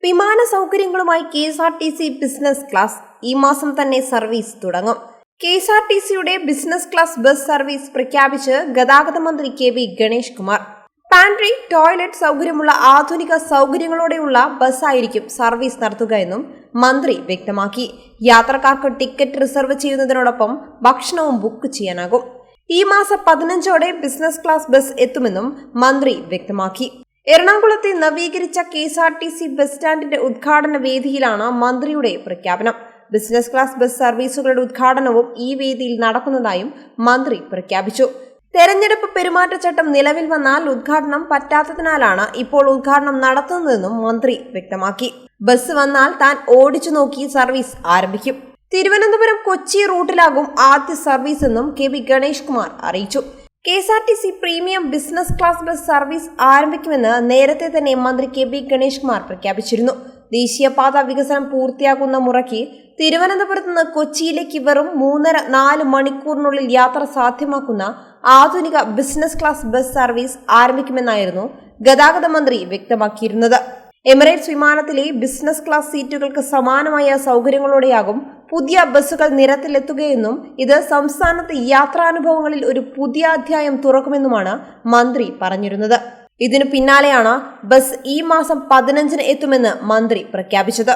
വിമാന സൗകര്യങ്ങളുമായി KSRTC business class ഈ മാസം തന്നെ സർവീസ് തുടങ്ങും. KSRTCയുടെ ബിസിനസ് ക്ലാസ് ബസ് സർവീസ് പ്രഖ്യാപിച്ച് ഗതാഗത മന്ത്രി KV Ganesh Kumar. Pantry, toilet സൗകര്യമുള്ള ആധുനിക സൗകര്യങ്ങളോടെയുള്ള ബസ്സായിരിക്കും സർവീസ് നടത്തുക എന്നും മന്ത്രി വ്യക്തമാക്കി. യാത്രക്കാർക്ക് ടിക്കറ്റ് റിസർവ് ചെയ്യുന്നതിനോടൊപ്പം ഭക്ഷണവും ബുക്ക് ചെയ്യാനാകും. ഈ മാസം 15ഓടെ ബിസിനസ് ക്ലാസ് ബസ് എത്തുമെന്നും മന്ത്രി വ്യക്തമാക്കി. എറണാകുളത്തെ നവീകരിച്ച KSRTC ബസ് സ്റ്റാൻഡിന്റെ ഉദ്ഘാടന വേദിയിലാണ് മന്ത്രിയുടെ പ്രഖ്യാപനം. ബിസിനസ് ക്ലാസ് ബസ് സർവീസുകളുടെ ഉദ്ഘാടനവും ഈ വേദിയിൽ നടക്കുന്നതായും മന്ത്രി പ്രഖ്യാപിച്ചു. തെരഞ്ഞെടുപ്പ് പെരുമാറ്റച്ചട്ടം നിലവിൽ വന്നാൽ ഉദ്ഘാടനം പറ്റാത്തതിനാലാണ് ഇപ്പോൾ ഉദ്ഘാടനം നടത്തുന്നതെന്നും മന്ത്രി വ്യക്തമാക്കി. ബസ് വന്നാൽ താൻ ഓടിച്ചു നോക്കി സർവീസ് ആരംഭിക്കും. തിരുവനന്തപുരം കൊച്ചി റൂട്ടിലാകും ആദ്യ സർവീസ് എന്നും KV ഗണേഷ് കുമാർ അറിയിച്ചു. KSRTC premium business class bus service ആരംഭിക്കുമെന്ന് നേരത്തെ തന്നെ മന്ത്രി KV ഗണേഷ് കുമാർ പ്രഖ്യാപിച്ചിരുന്നു. ദേശീയപാത വികസനം പൂർത്തിയാക്കുന്ന മുറയ്ക്ക് തിരുവനന്തപുരത്ത് നിന്ന് കൊച്ചിയിലേക്ക് വെറും 3-4 മണിക്കൂറിനുള്ളിൽ യാത്ര സാധ്യമാക്കുന്ന ആധുനിക ബിസിനസ് ക്ലാസ് ബസ് സർവീസ് ആരംഭിക്കുമെന്നായിരുന്നു ഗതാഗത മന്ത്രി വ്യക്തമാക്കിയിരുന്നത്. എമിറേറ്റ്സ് വിമാനത്തിലെ ബിസിനസ് ക്ലാസ് സീറ്റുകൾക്ക് സമാനമായ സൗകര്യങ്ങളോടെയാകും പുതിയ ബസ്സുകൾ നിരത്തിലെത്തുകയെന്നും ഇത് സംസ്ഥാനത്ത് യാത്രാനുഭവങ്ങളിൽ ഒരു പുതിയ അധ്യായം തുറക്കുമെന്നുമാണ് മന്ത്രി പറഞ്ഞിരുന്നത്. ഇതിനു പിന്നാലെയാണ് ബസ് ഈ മാസം 15-ന് എത്തുമെന്ന് മന്ത്രി പ്രഖ്യാപിച്ചത്.